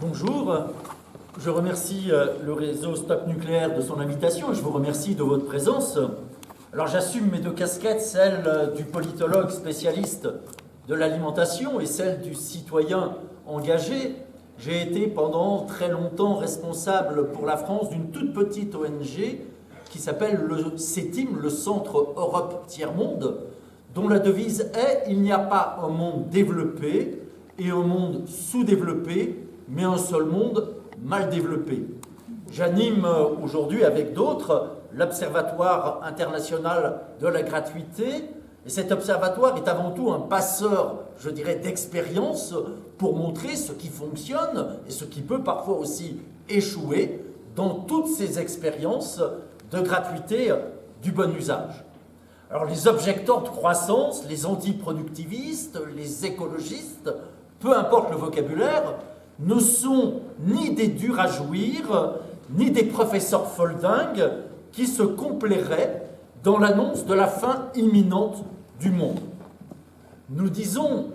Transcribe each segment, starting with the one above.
Bonjour, je remercie le réseau Stop Nucléaire de son invitation et je vous remercie de votre présence. Alors j'assume mes deux casquettes, celle du politologue spécialiste de l'alimentation et celle du citoyen engagé. J'ai été pendant très longtemps responsable pour la France d'une toute petite ONG qui s'appelle le CETIM, le Centre Europe Tiers-Monde, dont la devise est « Il n'y a pas un monde développé et un monde sous-développé, mais un seul monde mal développé ». J'anime aujourd'hui avec d'autres l'Observatoire international de la gratuité. Et cet observatoire est avant tout un passeur, je dirais, d'expérience pour montrer ce qui fonctionne et ce qui peut parfois aussi échouer dans toutes ces expériences de gratuité du bon usage. Alors les objecteurs de croissance, les antiproductivistes, les écologistes, peu importe le vocabulaire, ne sont ni des durs à jouir, ni des professeurs foldingues qui se complairaient dans l'annonce de la fin imminente du monde. Nous disons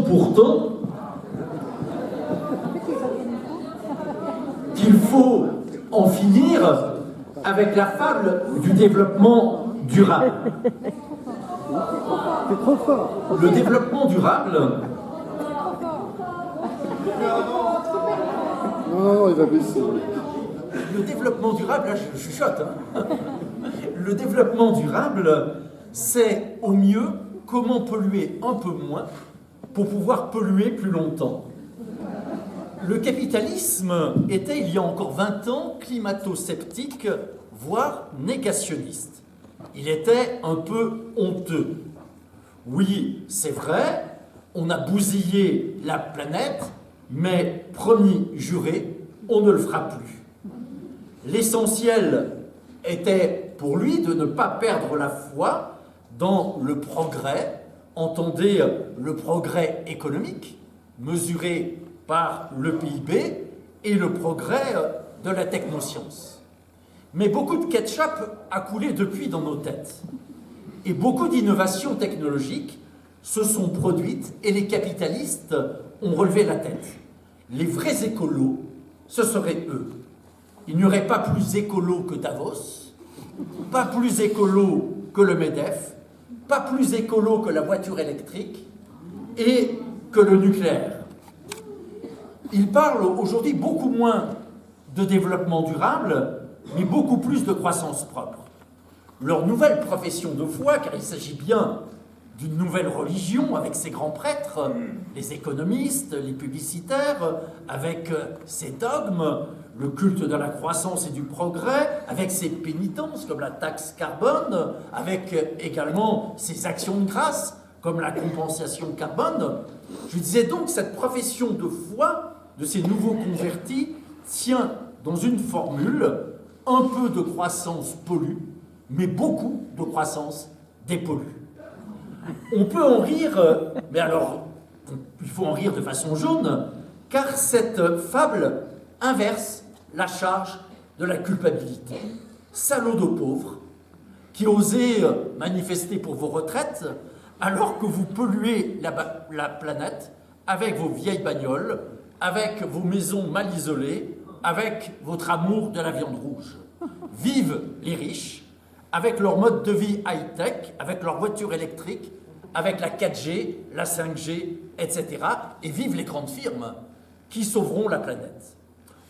pourtant qu'il faut en finir avec la fable du développement durable. Le développement durable... Non, il va baisser. Le développement durable, là je chuchote, hein. Le développement durable, c'est au mieux comment polluer un peu moins pour pouvoir polluer plus longtemps. Le capitalisme était, il y a encore 20 ans, climato-sceptique, voire négationniste. Il était un peu honteux. Oui, c'est vrai, on a bousillé la planète, mais promis, juré, on ne le fera plus. L'essentiel était pour lui de ne pas perdre la foi dans le progrès, entendez le progrès économique, mesuré par le PIB, et le progrès de la technoscience. Mais beaucoup de ketchup a coulé depuis dans nos têtes. Et beaucoup d'innovations technologiques se sont produites et les capitalistes ont relevé la tête. Les vrais écolos, ce seraient eux. Il n'y aurait pas plus écolo que Davos, pas plus écolo que le MEDEF, pas plus écolo que la voiture électrique et que le nucléaire. Ils parlent aujourd'hui beaucoup moins de développement durable, mais beaucoup plus de croissance propre. Leur nouvelle profession de foi, car il s'agit bien d'une nouvelle religion avec ses grands prêtres, les économistes, les publicitaires, avec ses dogmes, le culte de la croissance et du progrès, avec ses pénitences comme la taxe carbone, avec également ses actions de grâce comme la compensation carbone. Je disais donc, cette profession de foi de ces nouveaux convertis tient dans une formule: un peu de croissance pollue, mais beaucoup de croissance dépollue. On peut en rire, mais alors, il faut en rire de façon jaune, car cette fable inverse la charge de la culpabilité. Salaud de pauvres, qui osez manifester pour vos retraites, alors que vous polluez la planète avec vos vieilles bagnoles, avec vos maisons mal isolées, avec votre amour de la viande rouge. Vivent les riches, avec leur mode de vie high-tech, avec leur voiture électrique, avec la 4G, la 5G, etc. Et vivent les grandes firmes qui sauveront la planète.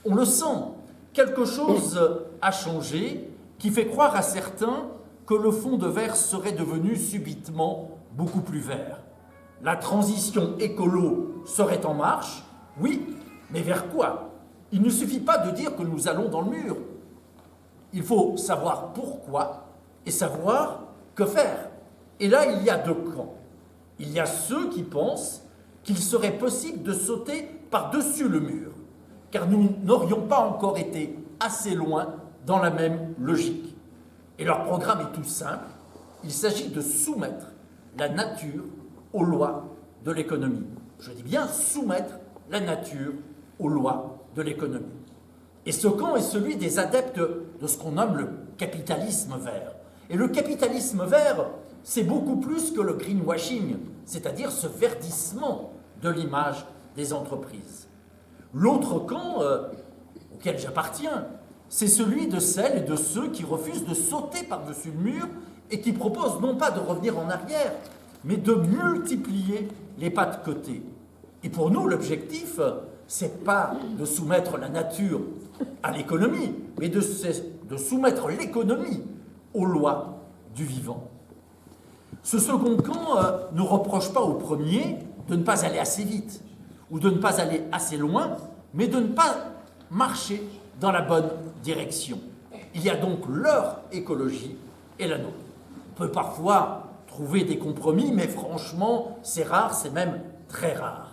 On le sent, quelque chose a changé qui fait croire à certains que le fond de verre serait devenu subitement beaucoup plus vert. La transition écolo serait en marche, oui, mais vers quoi? Il ne suffit pas de dire que nous allons dans le mur. Il faut savoir pourquoi et savoir que faire. Et là, il y a deux camps. Il y a ceux qui pensent qu'il serait possible de sauter par-dessus le mur, car nous n'aurions pas encore été assez loin dans la même logique. Et leur programme est tout simple. Il s'agit de soumettre la nature aux lois de l'économie. Je dis bien soumettre la nature aux lois de l'économie. Et ce camp est celui des adeptes de ce qu'on nomme le capitalisme vert. Et le capitalisme vert, c'est beaucoup plus que le greenwashing, c'est-à-dire ce verdissement de l'image des entreprises. L'autre camp auquel j'appartiens, c'est celui de celles et de ceux qui refusent de sauter par-dessus le mur et qui proposent non pas de revenir en arrière, mais de multiplier les pas de côté. Et pour nous, l'objectif, c'est pas de soumettre la nature à l'économie, mais de soumettre l'économie aux lois du vivant. Ce second camp ne reproche pas au premier de ne pas aller assez vite, ou de ne pas aller assez loin, mais de ne pas marcher dans la bonne direction. Il y a donc leur écologie et la nôtre. On peut parfois trouver des compromis, mais franchement, c'est rare, c'est même très rare.